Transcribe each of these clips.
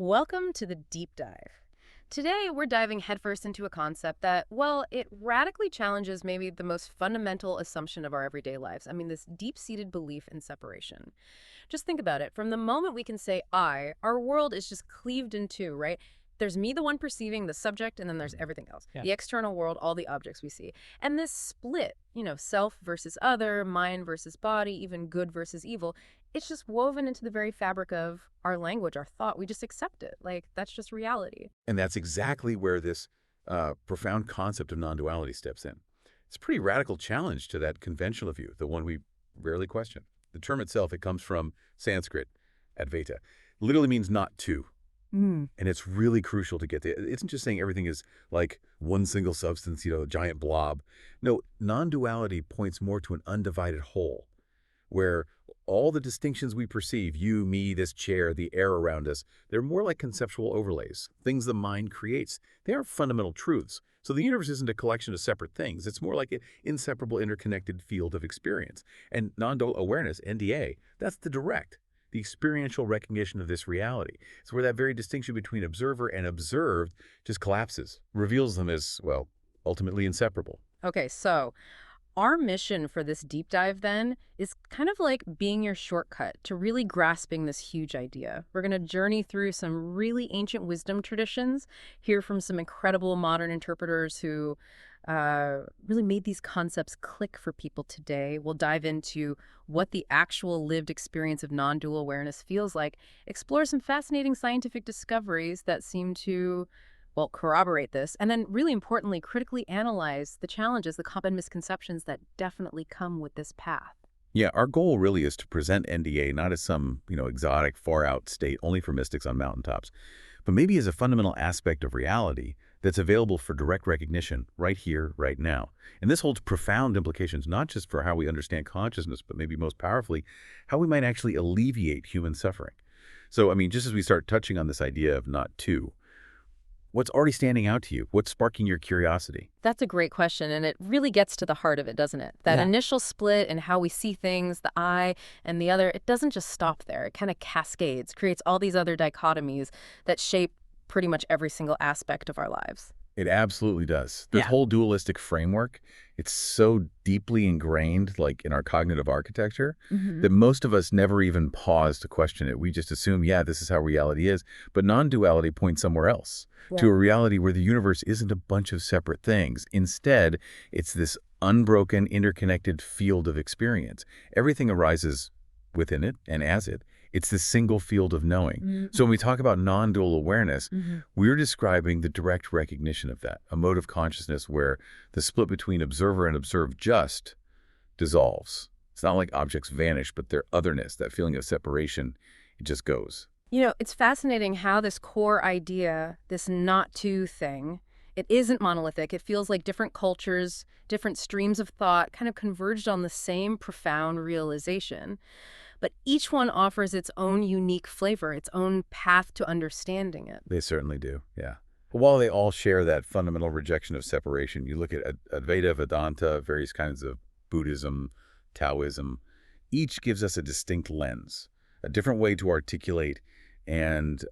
Welcome to the deep dive. Today, we're diving headfirst into a concept that, well, it radically challenges maybe the most fundamental assumption of our everyday lives. I mean, this deep-seated belief in separation. Just think about it. From the moment we can say I, our world is just cleaved in two, right? There's me, the one perceiving, the subject, and then there's everything else. Yeah. The external world, all the objects we see. And this split, self versus other, mind versus body, even good versus evil, it's just woven into the very fabric of our language, our thought. We just accept it. Like, that's just reality. And that's exactly where this profound concept of non-duality steps in. It's a pretty radical challenge to that conventional view, the one we rarely question. The term itself, it comes from Sanskrit, Advaita. Literally means not two. And it's really crucial to get there. It isn't just saying everything is like one single substance, a giant blob. No, non-duality points more to an undivided whole, where all the distinctions we perceive, you, me, this chair, the air around us, they're more like conceptual overlays, things the mind creates. They aren't fundamental truths. So the universe isn't a collection of separate things. It's more like an inseparable, interconnected field of experience. And non-dual awareness, NDA, that's the experiential recognition of this reality. It's where that very distinction between observer and observed just collapses, reveals them as, well, ultimately inseparable. Okay, so our mission for this deep dive then is kind of like being your shortcut to really grasping this huge idea. We're going to journey through some really ancient wisdom traditions, hear from some incredible modern interpreters who really made these concepts click for people today. We'll dive into what the actual lived experience of non-dual awareness feels like, explore some fascinating scientific discoveries that seem to, well, corroborate this, and then really importantly, critically analyze the challenges, the common misconceptions that definitely come with this path. Yeah, our goal really is to present NDA not as some, exotic, far-out state only for mystics on mountaintops, but maybe as a fundamental aspect of reality that's available for direct recognition right here, right now. And this holds profound implications, not just for how we understand consciousness, but maybe most powerfully, how we might actually alleviate human suffering. So, just as we start touching on this idea of not two, what's already standing out to you? What's sparking your curiosity? That's a great question, and it really gets to the heart of it, doesn't it? That initial split in how we see things, the I and the other, it doesn't just stop there. It kind of cascades, creates all these other dichotomies that shape pretty much every single aspect of our lives. It absolutely does. This whole dualistic framework, it's so deeply ingrained, like in our cognitive architecture, that most of us never even pause to question it. We just assume, yeah, this is how reality is. But non-duality points somewhere else, to a reality where the universe isn't a bunch of separate things. Instead, it's this unbroken, interconnected field of experience. Everything arises within it and as it. It's this single field of knowing. So when we talk about non-dual awareness, we're describing the direct recognition of that, a mode of consciousness where the split between observer and observed just dissolves. It's not like objects vanish, but their otherness, that feeling of separation, it just goes. It's fascinating how this core idea, this not two thing, it isn't monolithic. It feels like different cultures, different streams of thought kind of converged on the same profound realization. But each one offers its own unique flavor, its own path to understanding it. They certainly do, yeah. While they all share that fundamental rejection of separation, you look at Advaita Vedanta, various kinds of Buddhism, Taoism, each gives us a distinct lens, a different way to articulate and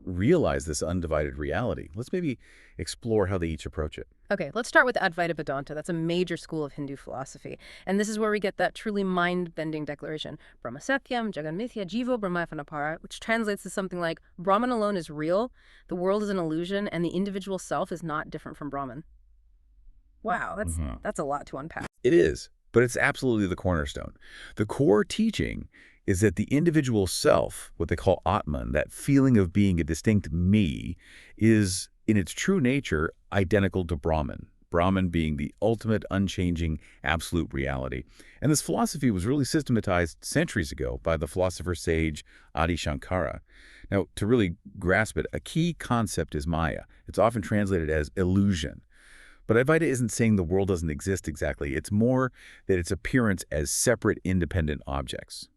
realize this undivided reality. Let's maybe explore how they each approach it. Okay, let's start with Advaita Vedanta. That's a major school of Hindu philosophy. And this is where we get that truly mind-bending declaration, Brahma Satyam, Jagan Mithya, Jivo Brahmayanapara, which translates to something like, Brahman alone is real, the world is an illusion, and the individual self is not different from Brahman. Wow, that's a lot to unpack. It is, but it's absolutely the cornerstone. The core teaching is that the individual self, what they call Atman, that feeling of being a distinct me, is, in its true nature, identical to Brahman. Brahman being the ultimate, unchanging, absolute reality. And this philosophy was really systematized centuries ago by the philosopher sage Adi Shankara. Now, to really grasp it, a key concept is Maya. It's often translated as illusion. But Advaita isn't saying the world doesn't exist exactly. It's more that its appearance as separate, independent objects.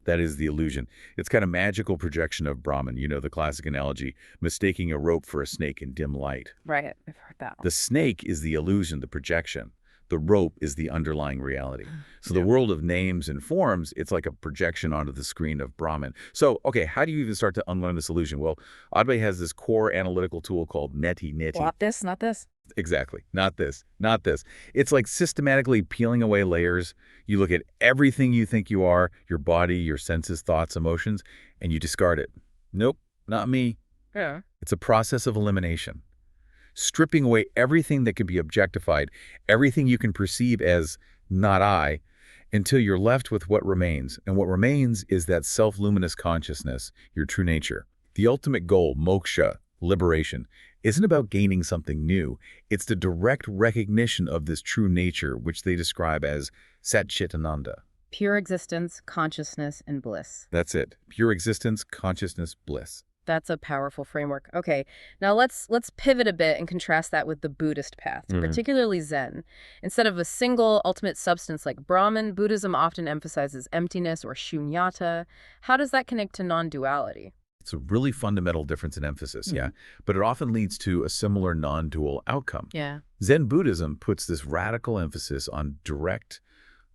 That is the illusion. It's kind of magical projection of Brahman, the classic analogy, mistaking a rope for a snake in dim light. Right, I've heard that. The snake is the illusion, the projection. The rope is the underlying reality. So the Yeah. world of names and forms, it's like a projection onto the screen of Brahman. So, okay, how do you even start to unlearn this illusion? Well, Advaita has this core analytical tool called neti-neti. Not this, not this. Exactly. Not this. Not this. It's like systematically peeling away layers. You look at everything you think you are, your body, your senses, thoughts, emotions, and you discard it. Nope, not me. Yeah. It's a process of elimination. Stripping away everything that can be objectified, everything you can perceive as not I, until you're left with what remains. And what remains is that self-luminous consciousness, your true nature. The ultimate goal, moksha, liberation, isn't about gaining something new. It's the direct recognition of this true nature, which they describe as Satchitananda. Pure existence, consciousness, and bliss. That's it. Pure existence, consciousness, bliss. That's a powerful framework. Okay, now let's pivot a bit and contrast that with the Buddhist path, particularly Zen. Instead of a single ultimate substance like Brahman, Buddhism often emphasizes emptiness or shunyata. How does that connect to non-duality? It's a really fundamental difference in emphasis, yeah, but it often leads to a similar non-dual outcome. Yeah. Zen Buddhism puts this radical emphasis on direct,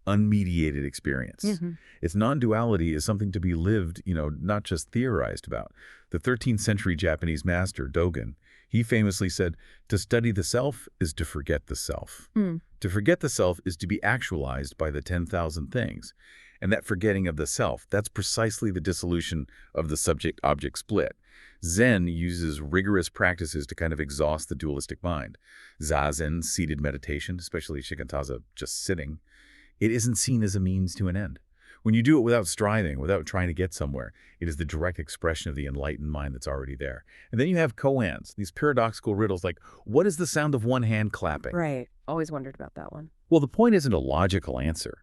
unmediated experience. Its non-duality is something to be lived, not just theorized about. The 13th century Japanese master, Dogen, he famously said, to study the self is to forget the self. To forget the self is to be actualized by the 10,000 things. And that forgetting of the self, that's precisely the dissolution of the subject-object split. Zen uses rigorous practices to kind of exhaust the dualistic mind. Zazen, seated meditation, especially shikantaza, just sitting, it isn't seen as a means to an end. When you do it without striving, without trying to get somewhere, it is the direct expression of the enlightened mind that's already there. And then you have koans, these paradoxical riddles like, what is the sound of one hand clapping? Right. Always wondered about that one. Well, the point isn't a logical answer.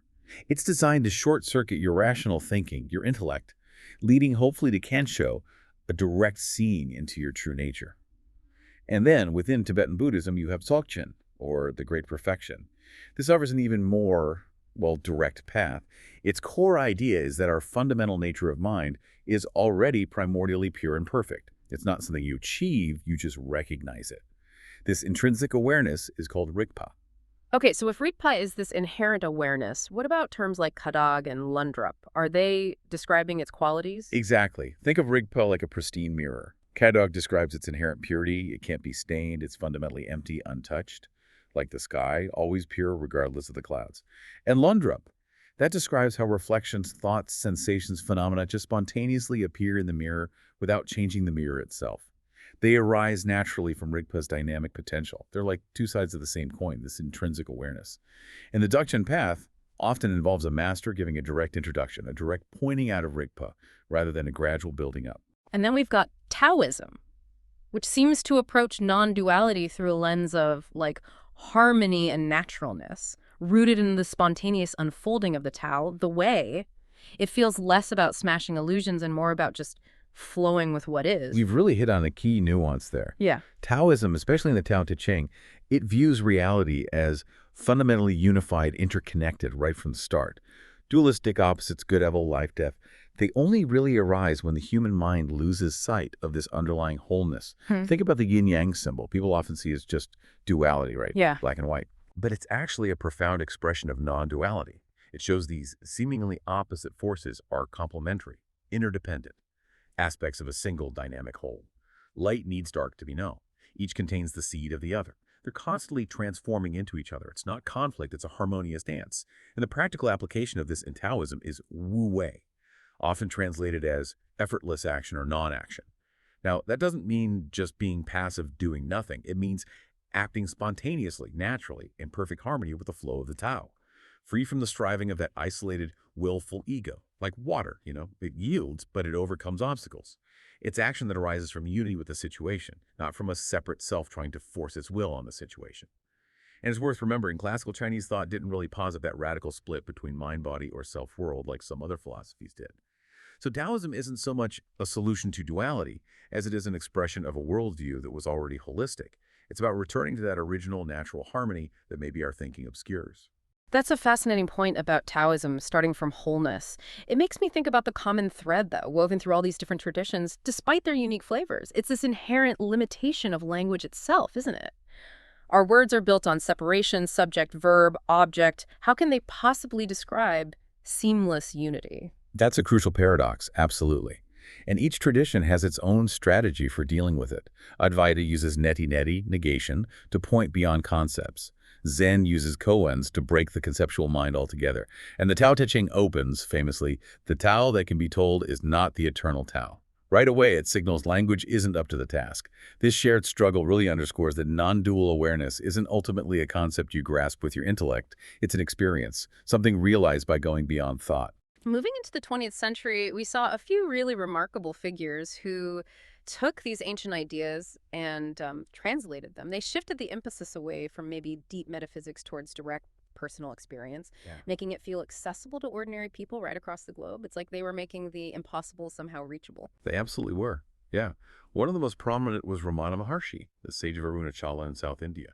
It's designed to short-circuit your rational thinking, your intellect, leading hopefully to Kensho, a direct seeing into your true nature. And then, within Tibetan Buddhism, you have Dzogchen, or the Great Perfection. This offers an even more, direct path. Its core idea is that our fundamental nature of mind is already primordially pure and perfect. It's not something you achieve, you just recognize it. This intrinsic awareness is called Rigpa. Okay, so if Rigpa is this inherent awareness, what about terms like Kadag and Lundrup? Are they describing its qualities? Exactly. Think of Rigpa like a pristine mirror. Kadog describes its inherent purity. It can't be stained. It's fundamentally empty, untouched, like the sky, always pure regardless of the clouds. And Lundrup, that describes how reflections, thoughts, sensations, phenomena just spontaneously appear in the mirror without changing the mirror itself. They arise naturally from Rigpa's dynamic potential. They're like two sides of the same coin, this intrinsic awareness. And the Dzogchen path often involves a master giving a direct introduction, a direct pointing out of Rigpa, rather than a gradual building up. And then we've got Taoism, which seems to approach non-duality through a lens of, harmony and naturalness, rooted in the spontaneous unfolding of the Tao, the way. It feels less about smashing illusions and more about just flowing with what is. We've really hit on a key nuance there. Yeah. Taoism, especially in the Tao Te Ching, it views reality as fundamentally unified, interconnected right from the start. Dualistic opposites, good, evil, life, death, they only really arise when the human mind loses sight of this underlying wholeness. Think about the yin-yang symbol. People often see as just duality, right? Yeah. Black and white. But it's actually a profound expression of non-duality. It shows these seemingly opposite forces are complementary, interdependent aspects of a single dynamic whole. Light needs dark to be known. Each contains the seed of the other. They're constantly transforming into each other. It's not conflict, it's a harmonious dance. And the practical application of this in Taoism is wu wei, often translated as effortless action or non-action. Now, that doesn't mean just being passive, doing nothing. It means acting spontaneously, naturally, in perfect harmony with the flow of the Tao, free from the striving of that isolated, willful ego. Like water, it yields, but it overcomes obstacles. It's action that arises from unity with the situation, not from a separate self trying to force its will on the situation. And it's worth remembering, classical Chinese thought didn't really posit that radical split between mind-body or self-world like some other philosophies did. So Taoism isn't so much a solution to duality as it is an expression of a worldview that was already holistic. It's about returning to that original natural harmony that maybe our thinking obscures. That's a fascinating point about Taoism, starting from wholeness. It makes me think about the common thread, though, woven through all these different traditions, despite their unique flavors. It's this inherent limitation of language itself, isn't it? Our words are built on separation, subject, verb, object. How can they possibly describe seamless unity? That's a crucial paradox, absolutely. And each tradition has its own strategy for dealing with it. Advaita uses neti-neti, negation, to point beyond concepts. Zen uses koans to break the conceptual mind altogether. And the Tao Te Ching opens, famously, the Tao that can be told is not the eternal Tao. Right away, it signals language isn't up to the task. This shared struggle really underscores that non-dual awareness isn't ultimately a concept you grasp with your intellect. It's an experience, something realized by going beyond thought. Moving into the 20th century, we saw a few really remarkable figures who took these ancient ideas and translated them. They shifted the emphasis away from maybe deep metaphysics towards direct personal experience, Yeah. making it feel accessible to ordinary people right across the globe. It's like they were making the impossible somehow reachable. They absolutely were. Yeah. One of the most prominent was Ramana Maharshi, the sage of Arunachala in South India.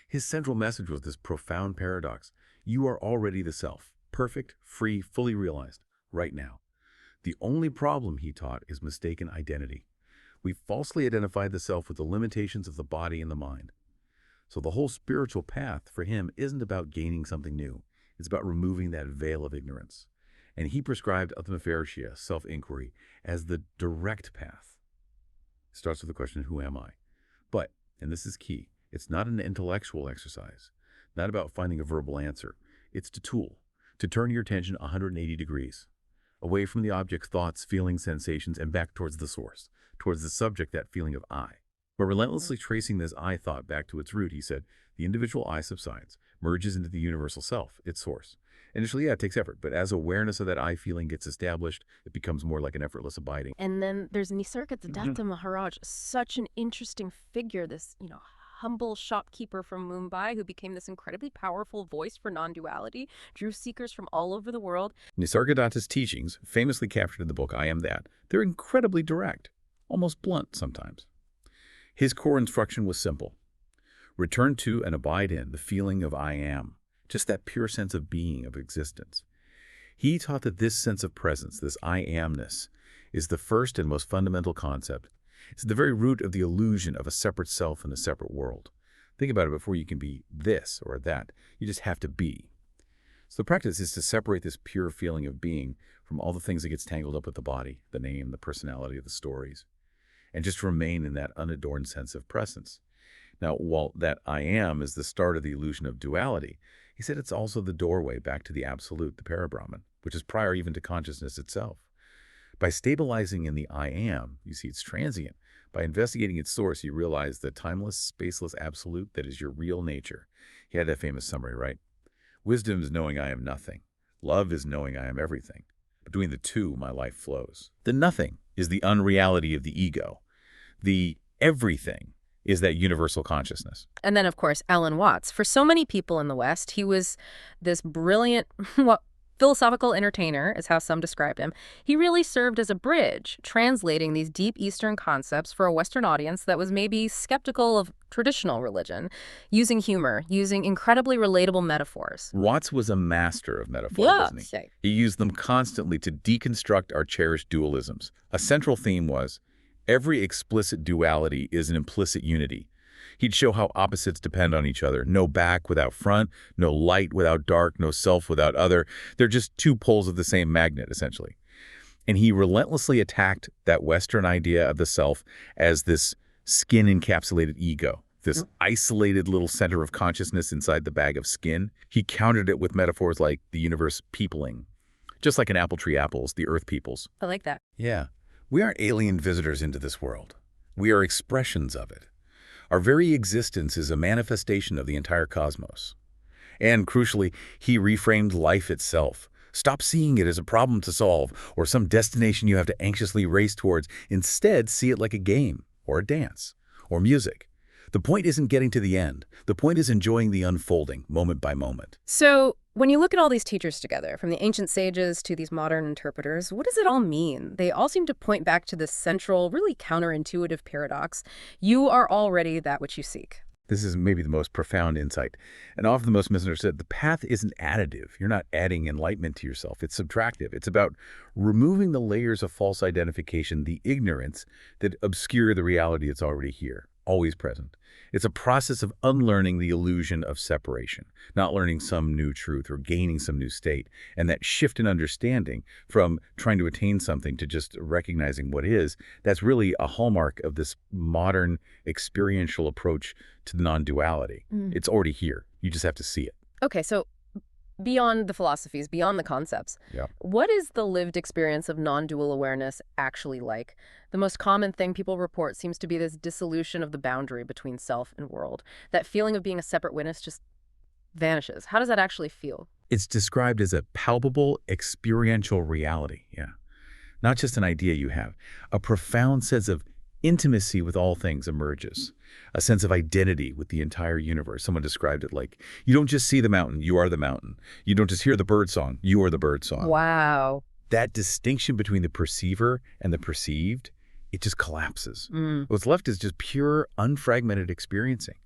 His central message was this profound paradox. You are already the self, perfect, free, fully realized, right now. The only problem, he taught, is mistaken identity. We falsely identify the self with the limitations of the body and the mind. So the whole spiritual path for him isn't about gaining something new. It's about removing that veil of ignorance. And he prescribed atmaviparsya, self-inquiry, as the direct path. It starts with the question, who am I? But, and this is key, it's not an intellectual exercise, not about finding a verbal answer. It's the tool to turn your attention 180 degrees, away from the object's thoughts, feelings, sensations, and back towards the source, towards the subject, that feeling of I. But relentlessly tracing this I thought back to its root, he said, the individual I subsides, merges into the universal self, its source. Initially, yeah, it takes effort, but as awareness of that I feeling gets established, it becomes more like an effortless abiding. And then there's Nisargadatta Maharaj, such an interesting figure, this, humble shopkeeper from Mumbai who became this incredibly powerful voice for non-duality, drew seekers from all over the world. Nisargadatta's teachings, famously captured in the book I Am That, they're incredibly direct, almost blunt sometimes. His core instruction was simple. Return to and abide in the feeling of I am, just that pure sense of being, of existence. He taught that this sense of presence, this I amness, is the first and most fundamental concept. It's the very root of the illusion of a separate self in a separate world. Think about it, before you can be this or that, you just have to be. So the practice is to separate this pure feeling of being from all the things that gets tangled up with the body, the name, the personality of the stories, and just remain in that unadorned sense of presence. Now, while that I am is the start of the illusion of duality, he said it's also the doorway back to the absolute, the parabrahman, which is prior even to consciousness itself. By stabilizing in the I am, you see it's transient. By investigating its source, you realize the timeless, spaceless absolute that is your real nature. He had that famous summary, right? Wisdom is knowing I am nothing. Love is knowing I am everything. Between the two, my life flows. The nothing is the unreality of the ego. The everything is that universal consciousness. And then, of course, Alan Watts. For so many people in the West, he was this brilliant, philosophical entertainer, is how some described him. He really served as a bridge, translating these deep Eastern concepts for a Western audience that was maybe skeptical of traditional religion, using humor, using incredibly relatable metaphors. Watts was a master of metaphor, wasn't he? He used them constantly to deconstruct our cherished dualisms. A central theme was, every explicit duality is an implicit unity. He'd show how opposites depend on each other. No back without front, no light without dark, no self without other. They're just two poles of the same magnet, essentially. And he relentlessly attacked that Western idea of the self as this skin-encapsulated ego, this isolated little center of consciousness inside the bag of skin. He countered it with metaphors like the universe peopling, just like an apple tree apples, the earth peoples. I like that. Yeah. We aren't alien visitors into this world. We are expressions of it. Our very existence is a manifestation of the entire cosmos. And crucially, he reframed life itself. Stop seeing it as a problem to solve or some destination you have to anxiously race towards. Instead, see it like a game or a dance or music. The point isn't getting to the end. The point is enjoying the unfolding, moment by moment. So when you look at all these teachers together, from the ancient sages to these modern interpreters, what does it all mean? They all seem to point back to this central, really counterintuitive paradox. You are already that which you seek. This is maybe the most profound insight, and often the most misunderstood. The path isn't additive. You're not adding enlightenment to yourself. It's subtractive. It's about removing the layers of false identification, the ignorance that obscure the reality that's already here. always present. It's a process of unlearning the illusion of separation, not learning some new truth or gaining some new state. And that shift in understanding from trying to attain something to just recognizing what is, that's really a hallmark of this modern experiential approach to the non-duality. Mm. It's already here. You just have to see it. Okay, so beyond the philosophies, beyond the concepts, Yeah. what is the lived experience of non-dual awareness actually like? The most common thing people report seems to be this dissolution of the boundary between self and world. That feeling of being a separate witness just vanishes. How does that actually feel? It's described as a palpable experiential reality. Yeah. Not just an idea you have. A profound sense of intimacy with all things emerges. A sense of identity with the entire universe. Someone described it like, you don't just see the mountain, you are the mountain. You don't just hear the bird song, you are the bird song. Wow. That distinction between the perceiver and the perceived, it just collapses. Mm. What's left is just pure, unfragmented experiencing.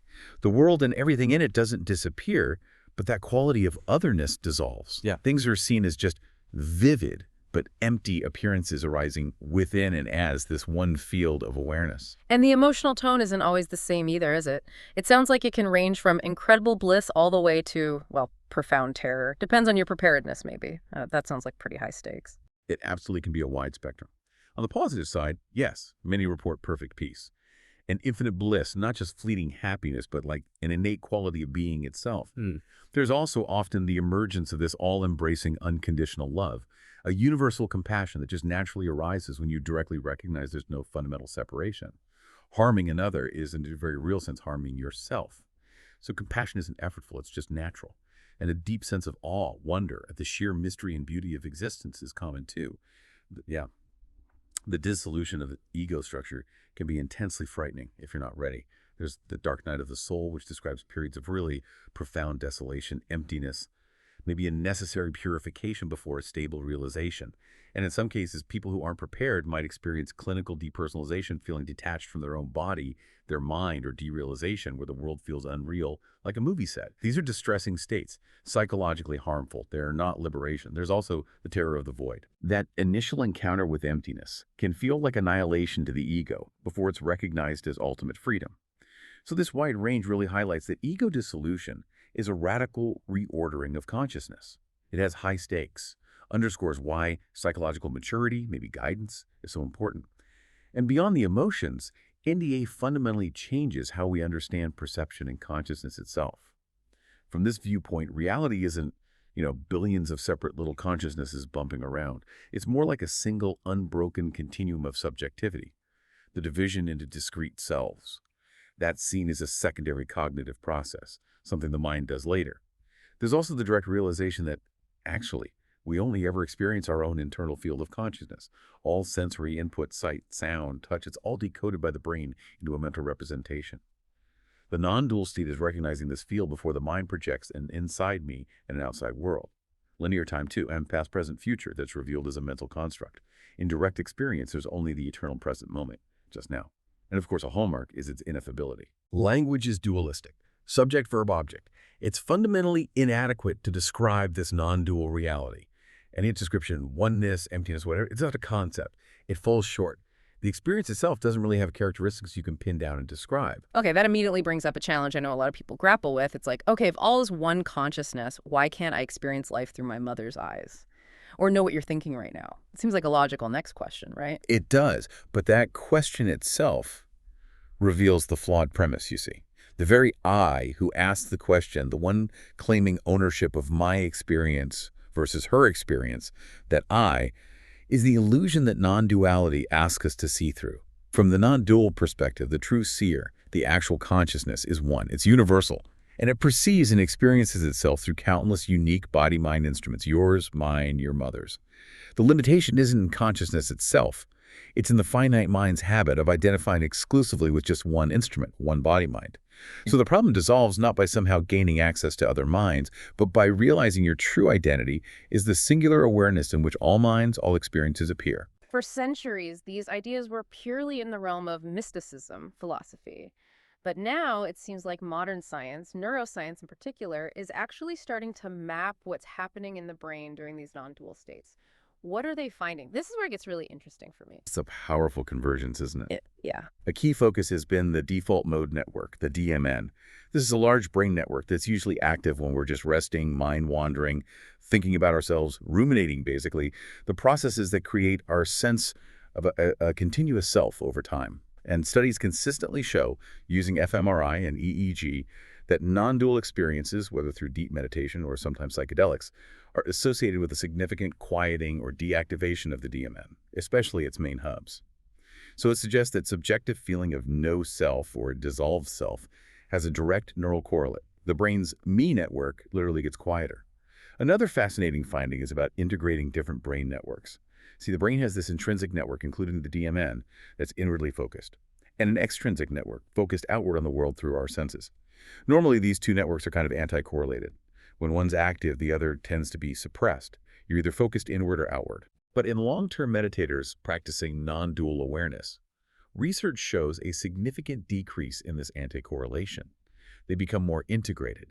The world and everything in it doesn't disappear, but that quality of otherness dissolves. Yeah. Things are seen as just vivid, but empty appearances arising within and as this one field of awareness. And the emotional tone isn't always the same either, is it? It sounds like it can range from incredible bliss all the way to, well, profound terror. Depends on your preparedness, maybe. That sounds like pretty high stakes. It absolutely can be a wide spectrum. On the positive side, yes, many report perfect peace. An infinite bliss, not just fleeting happiness, but like an innate quality of being itself. There's also often the emergence of this all-embracing unconditional love, a universal compassion that just naturally arises when you directly recognize there's no fundamental separation. Harming another is, in a very real sense, harming yourself. So compassion isn't effortful, it's just natural. And a deep sense of awe, wonder at the sheer mystery and beauty of existence is common too. Yeah, the dissolution of the ego structure can be intensely frightening if you're not ready. There's the dark night of the soul, which describes periods of really profound desolation, emptiness, maybe a necessary purification before a stable realization. And in some cases, people who aren't prepared might experience clinical depersonalization, feeling detached from their own body, their mind, or derealization, where the world feels unreal, like a movie set. These are distressing states, psychologically harmful. They're not liberation. There's also the terror of the void. That initial encounter with emptiness can feel like annihilation to the ego before it's recognized as ultimate freedom. So this wide range really highlights that ego dissolution is a radical reordering of consciousness. It has high stakes, underscores why psychological maturity, maybe guidance, is so important. And beyond the emotions, NDA fundamentally changes how we understand perception and consciousness itself. From this viewpoint, reality isn't, billions of separate little consciousnesses bumping around. It's more like a single, unbroken continuum of subjectivity, the division into discrete selves. That's seen as a secondary cognitive process, something the mind does later. There's also the direct realization that, actually, we only ever experience our own internal field of consciousness. All sensory input, sight, sound, touch, it's all decoded by the brain into a mental representation. The non-dual state is recognizing this field before the mind projects an inside me and an outside world. Linear time, too, and past, present, future that's revealed as a mental construct. In direct experience, there's only the eternal present moment, just now. And of course, a hallmark is its ineffability. Language is dualistic. Subject, verb, object. It's fundamentally inadequate to describe this non-dual reality. Any description, oneness, emptiness, whatever, it's not a concept. It falls short. The experience itself doesn't really have characteristics you can pin down and describe. Okay, that immediately brings up a challenge I know a lot of people grapple with. It's like, okay, if all is one consciousness, why can't I experience life through my mother's eyes? Or know what you're thinking right now? It seems like a logical next question, right? It does, but that question itself reveals the flawed premise, you see. The very I who asked the question, the one claiming ownership of my experience versus her experience, that I, is the illusion that non-duality asks us to see through. From the non-dual perspective, the true seer, the actual consciousness, is one. It's universal, and it perceives and experiences itself through countless unique body-mind instruments, yours, mine, your mother's. The limitation isn't in consciousness itself. It's in the finite mind's habit of identifying exclusively with just one instrument, one body-mind. So the problem dissolves not by somehow gaining access to other minds, but by realizing your true identity is the singular awareness in which all minds, all experiences appear. For centuries, these ideas were purely in the realm of mysticism, philosophy. But now it seems like modern science, neuroscience in particular, is actually starting to map what's happening in the brain during these non-dual states. What are they finding? This is where it gets really interesting for me. It's a powerful convergence, isn't it? Yeah. A key focus has been the default mode network, the DMN. This is a large brain network that's usually active when we're just resting, mind wandering, thinking about ourselves, ruminating, basically, the processes that create our sense of a continuous self over time. And studies consistently show, using fMRI and EEG, that non-dual experiences, whether through deep meditation or sometimes psychedelics, are associated with a significant quieting or deactivation of the DMN, especially its main hubs. So it suggests that subjective feeling of no self or dissolved self has a direct neural correlate. The brain's me network literally gets quieter. Another fascinating finding is about integrating different brain networks. See, the brain has this intrinsic network, including the DMN, that's inwardly focused, and an extrinsic network focused outward on the world through our senses. Normally, these two networks are kind of anti-correlated. When one's active, the other tends to be suppressed. You're either focused inward or outward. But in long-term meditators practicing non-dual awareness, research shows a significant decrease in this anti-correlation. They become more integrated.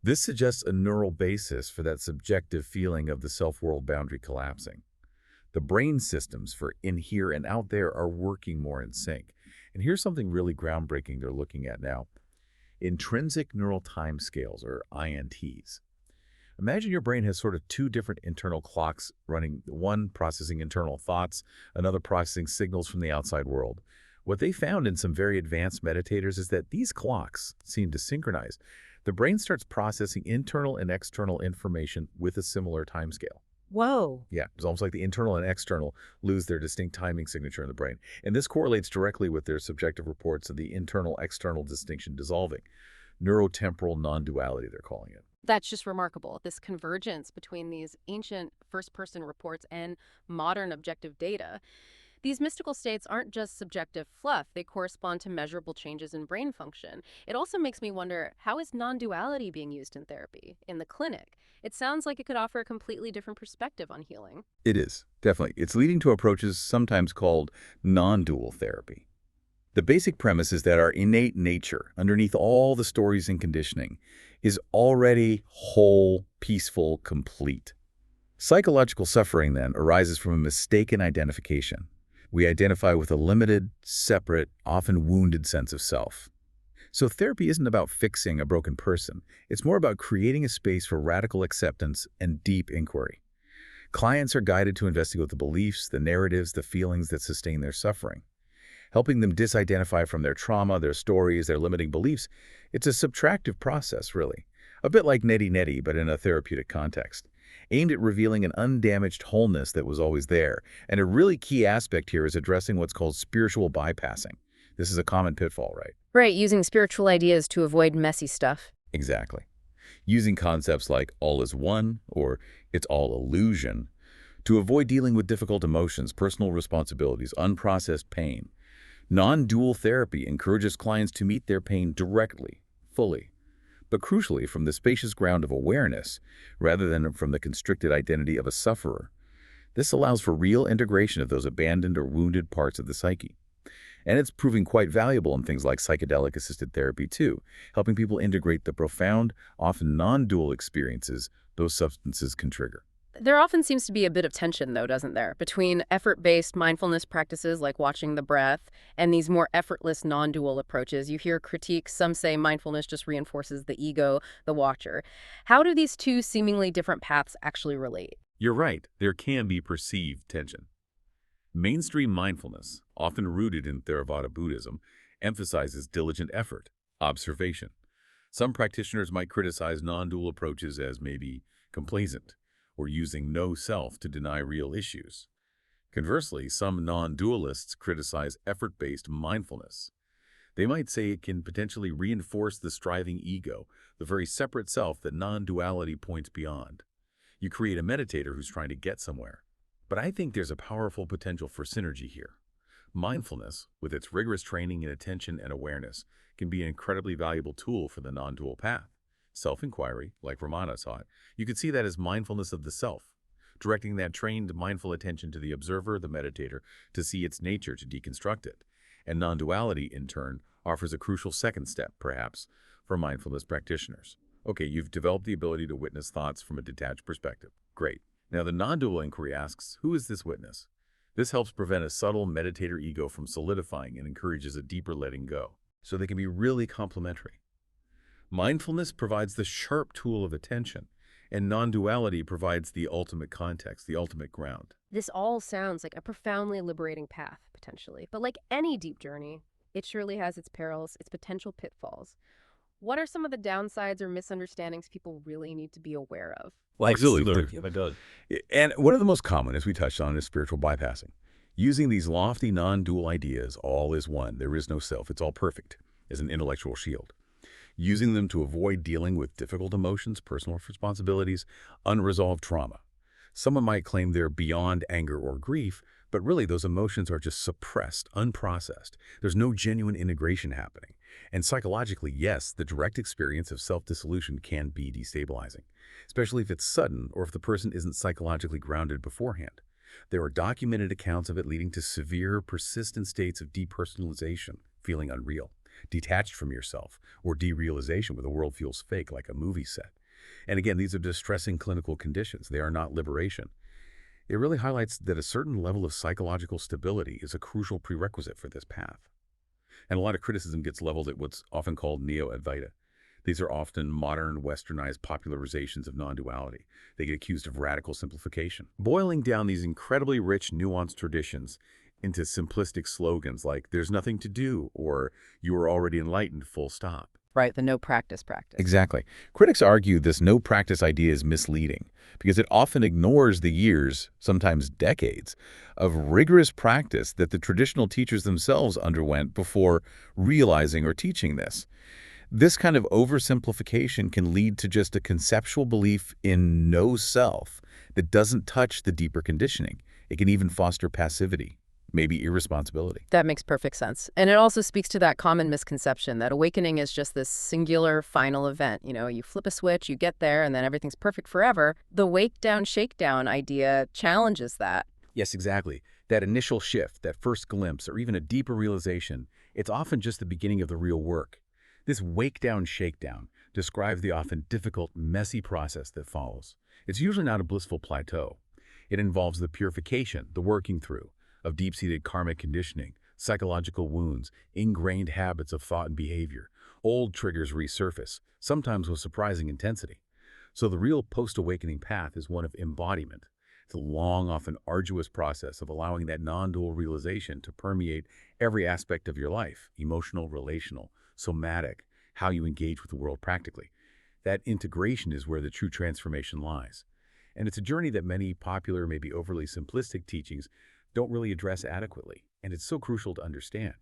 This suggests a neural basis for that subjective feeling of the self-world boundary collapsing. The brain systems for in here and out there are working more in sync. And here's something really groundbreaking they're looking at now. Intrinsic neural timescales, or INTs. Imagine your brain has sort of two different internal clocks running, one processing internal thoughts, another processing signals from the outside world. What they found in some very advanced meditators is that these clocks seem to synchronize. The brain starts processing internal and external information with a similar timescale. Whoa. Yeah, it's almost like the internal and external lose their distinct timing signature in the brain. And this correlates directly with their subjective reports of the internal-external distinction dissolving. Neurotemporal non-duality, they're calling it. That's just remarkable. This convergence between these ancient first-person reports and modern objective data. These mystical states aren't just subjective fluff, they correspond to measurable changes in brain function. It also makes me wonder, how is non-duality being used in therapy, in the clinic? It sounds like it could offer a completely different perspective on healing. It is, definitely. It's leading to approaches sometimes called non-dual therapy. The basic premise is that our innate nature, underneath all the stories and conditioning, is already whole, peaceful, complete. Psychological suffering, then, arises from a mistaken identification. We identify with a limited, separate, often wounded sense of self. So therapy isn't about fixing a broken person. It's more about creating a space for radical acceptance and deep inquiry. Clients are guided to investigate the beliefs, the narratives, the feelings that sustain their suffering. Helping them disidentify from their trauma, their stories, their limiting beliefs, it's a subtractive process, really. A bit like neti-neti, but in a therapeutic context, aimed at revealing an undamaged wholeness that was always there. And a really key aspect here is addressing what's called spiritual bypassing. This is a common pitfall, right? Right, using spiritual ideas to avoid messy stuff. Exactly. Using concepts like all is one or it's all illusion to avoid dealing with difficult emotions, personal responsibilities, unprocessed pain. Non-dual therapy encourages clients to meet their pain directly, fully, but crucially from the spacious ground of awareness rather than from the constricted identity of a sufferer. This allows for real integration of those abandoned or wounded parts of the psyche. And it's proving quite valuable in things like psychedelic-assisted therapy too, helping people integrate the profound, often non-dual experiences those substances can trigger. There often seems to be a bit of tension, though, doesn't there, between effort-based mindfulness practices like watching the breath and these more effortless non-dual approaches. You hear critiques, some say mindfulness just reinforces the ego, the watcher. How do these two seemingly different paths actually relate? You're right, there can be perceived tension. Mainstream mindfulness, often rooted in Theravada Buddhism, emphasizes diligent effort, observation. Some practitioners might criticize non-dual approaches as maybe complacent, or using no self to deny real issues. Conversely, some non-dualists criticize effort-based mindfulness. They might say it can potentially reinforce the striving ego, the very separate self that non-duality points beyond. You create a meditator who's trying to get somewhere. But I think there's a powerful potential for synergy here. Mindfulness, with its rigorous training in attention and awareness, can be an incredibly valuable tool for the non-dual path. Self-inquiry, like Ramana taught, you could see that as mindfulness of the self, directing that trained mindful attention to the observer, the meditator, to see its nature, to deconstruct it. And non-duality, in turn, offers a crucial second step, perhaps, for mindfulness practitioners. Okay, you've developed the ability to witness thoughts from a detached perspective. Great. Now, the non-dual inquiry asks, who is this witness? This helps prevent a subtle meditator ego from solidifying and encourages a deeper letting go, so they can be really complementary. Mindfulness provides the sharp tool of attention, and non-duality provides the ultimate context, the ultimate ground. This all sounds like a profoundly liberating path, potentially. But like any deep journey, it surely has its perils, its potential pitfalls. What are some of the downsides or misunderstandings people really need to be aware of? Like Absolutely. my God. And one of the most common, as we touched on, is spiritual bypassing. Using these lofty non-dual ideas, all is one, there is no self, it's all perfect, as an intellectual shield. Using them to avoid dealing with difficult emotions, personal responsibilities, unresolved trauma. Someone might claim they're beyond anger or grief, but really those emotions are just suppressed, unprocessed. There's no genuine integration happening. And psychologically, yes, the direct experience of self-dissolution can be destabilizing, especially if it's sudden or if the person isn't psychologically grounded beforehand. There are documented accounts of it leading to severe, persistent states of depersonalization, feeling unreal, detached from yourself, or derealization where the world feels fake like a movie set. And again, these are distressing clinical conditions. They are not liberation. It really highlights that a certain level of psychological stability is a crucial prerequisite for this path. And a lot of criticism gets leveled at what's often called neo-Advaita. These are often modern, westernized popularizations of non-duality. They get accused of radical simplification, boiling down these incredibly rich, nuanced traditions into simplistic slogans like, there's nothing to do, or you are already enlightened, full stop. Right, the no practice practice. Exactly. Critics argue this no practice idea is misleading because it often ignores the years, sometimes decades, of rigorous practice that the traditional teachers themselves underwent before realizing or teaching this. This kind of oversimplification can lead to just a conceptual belief in no self that doesn't touch the deeper conditioning. It can even foster passivity, maybe irresponsibility. That makes perfect sense. And it also speaks to that common misconception that awakening is just this singular final event. You know, you flip a switch, you get there, and then everything's perfect forever. The wake down, shakedown idea challenges that. Yes, exactly. That initial shift, that first glimpse, or even a deeper realization, it's often just the beginning of the real work. This wake down, shakedown describes the often difficult, messy process that follows. It's usually not a blissful plateau. It involves the purification, the working through, of deep-seated karmic conditioning, psychological wounds, ingrained habits of thought and behavior. Old triggers resurface, sometimes with surprising intensity. So the real post-awakening path is one of embodiment. It's a long, often arduous process of allowing that non-dual realization to permeate every aspect of your life, emotional, relational, somatic, how you engage with the world practically. That integration is where the true transformation lies. And it's a journey that many popular, maybe overly simplistic teachings don't really address adequately, and it's so crucial to understand.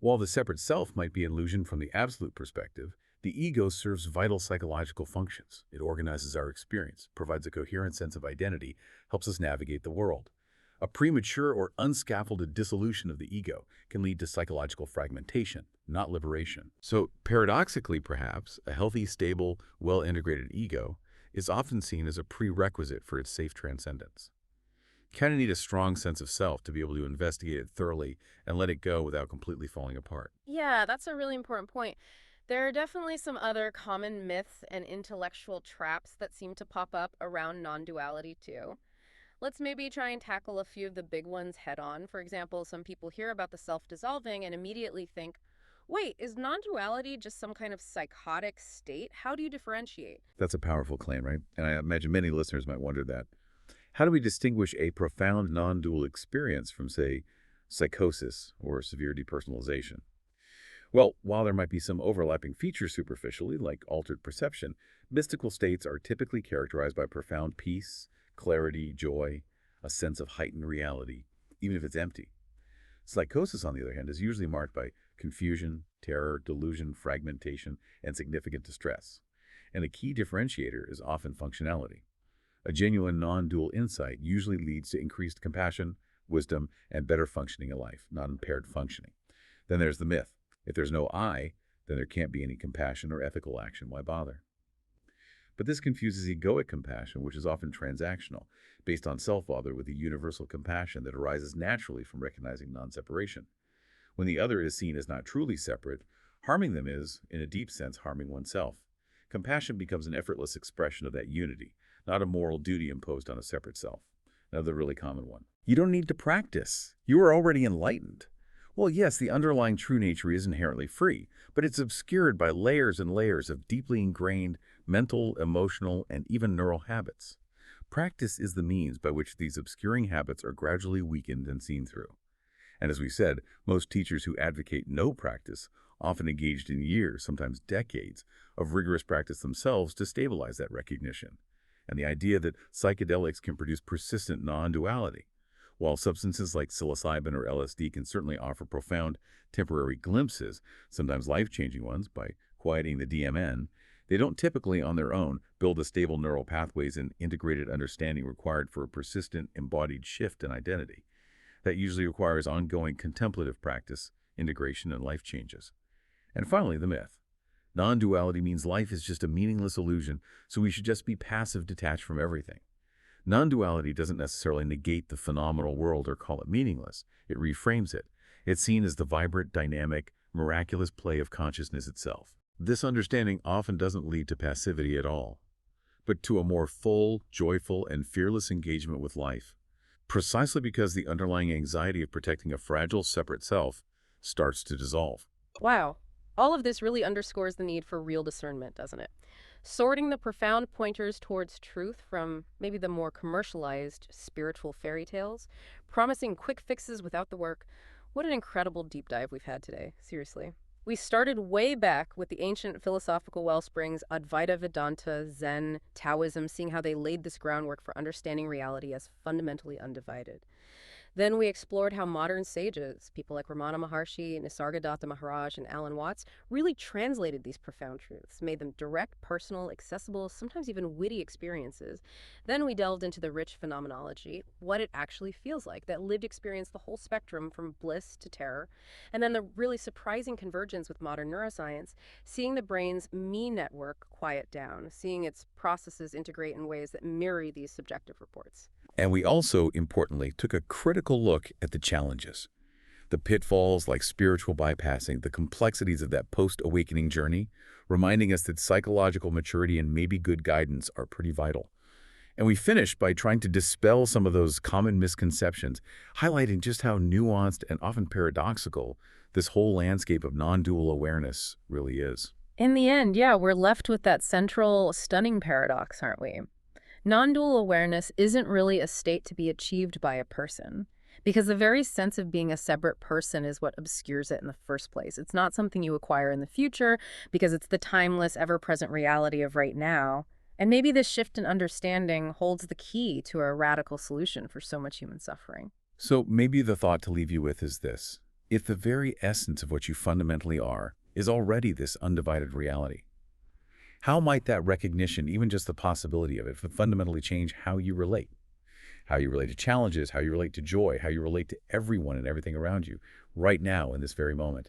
While the separate self might be an illusion from the absolute perspective, the ego serves vital psychological functions. It organizes our experience, provides a coherent sense of identity, helps us navigate the world. A premature or unscaffolded dissolution of the ego can lead to psychological fragmentation, not liberation. So paradoxically, perhaps, a healthy, stable, well-integrated ego is often seen as a prerequisite for its safe transcendence. Kind of need a strong sense of self to be able to investigate it thoroughly and let it go without completely falling apart. Yeah, that's a really important point. There are definitely some other common myths and intellectual traps that seem to pop up around non-duality too. Let's maybe try and tackle a few of the big ones head on. For example, some people hear about the self-dissolving and immediately think, wait, is non-duality just some kind of psychotic state? How do you differentiate? That's a powerful claim, right? And I imagine many listeners might wonder that. How do we distinguish a profound non-dual experience from, say, psychosis or severe depersonalization? Well, while there might be some overlapping features superficially, like altered perception, mystical states are typically characterized by profound peace, clarity, joy, a sense of heightened reality, even if it's empty. Psychosis, on the other hand, is usually marked by confusion, terror, delusion, fragmentation, and significant distress. And a key differentiator is often functionality. A genuine non-dual insight usually leads to increased compassion, wisdom, and better functioning in life, not impaired functioning. Then there's the myth. If there's no I, then there can't be any compassion or ethical action. Why bother? But this confuses egoic compassion, which is often transactional, based on self-other, with a universal compassion that arises naturally from recognizing non-separation. When the other is seen as not truly separate, harming them is, in a deep sense, harming oneself. Compassion becomes an effortless expression of that unity, not a moral duty imposed on a separate self. Another really common one. You don't need to practice. You are already enlightened. Well, yes, the underlying true nature is inherently free, but it's obscured by layers and layers of deeply ingrained mental, emotional, and even neural habits. Practice is the means by which these obscuring habits are gradually weakened and seen through. And as we said, most teachers who advocate no practice often engaged in years, sometimes decades, of rigorous practice themselves to stabilize that recognition. And the idea that psychedelics can produce persistent non-duality. While substances like psilocybin or LSD can certainly offer profound temporary glimpses, sometimes life-changing ones, by quieting the DMN, they don't typically, on their own, build the stable neural pathways and integrated understanding required for a persistent, embodied shift in identity. That usually requires ongoing contemplative practice, integration, and life changes. And finally, the myth. Non-duality means life is just a meaningless illusion, so we should just be passive, detached from everything. Non-duality doesn't necessarily negate the phenomenal world or call it meaningless. It reframes it. It's seen as the vibrant, dynamic, miraculous play of consciousness itself. This understanding often doesn't lead to passivity at all, but to a more full, joyful, and fearless engagement with life, precisely because the underlying anxiety of protecting a fragile, separate self starts to dissolve. Wow. All of this really underscores the need for real discernment, doesn't it? Sorting the profound pointers towards truth from maybe the more commercialized spiritual fairy tales, promising quick fixes without the work. What an incredible deep dive we've had today, seriously. We started way back with the ancient philosophical wellsprings, Advaita Vedanta, Zen, Taoism, seeing how they laid this groundwork for understanding reality as fundamentally undivided. Then we explored how modern sages, people like Ramana Maharshi, Nisargadatta Maharaj, and Alan Watts, really translated these profound truths, made them direct, personal, accessible, sometimes even witty experiences. Then we delved into the rich phenomenology, what it actually feels like, that lived experience the whole spectrum from bliss to terror. And then the really surprising convergence with modern neuroscience, seeing the brain's me network quiet down, seeing its processes integrate in ways that mirror these subjective reports. And we also, importantly, took a critical look at the challenges. The pitfalls like spiritual bypassing, the complexities of that post-awakening journey, reminding us that psychological maturity and maybe good guidance are pretty vital. And we finished by trying to dispel some of those common misconceptions, highlighting just how nuanced and often paradoxical this whole landscape of non-dual awareness really is. In the end, yeah, we're left with that central, stunning paradox, aren't we? Non-dual awareness isn't really a state to be achieved by a person, because the very sense of being a separate person is what obscures it in the first place. It's not something you acquire in the future, because it's the timeless, ever-present reality of right now. And maybe this shift in understanding holds the key to a radical solution for so much human suffering. So maybe the thought to leave you with is this. If the very essence of what you fundamentally are is already this undivided reality, how might that recognition, even just the possibility of it, fundamentally change how you relate? How you relate to challenges, how you relate to joy, how you relate to everyone and everything around you right now in this very moment?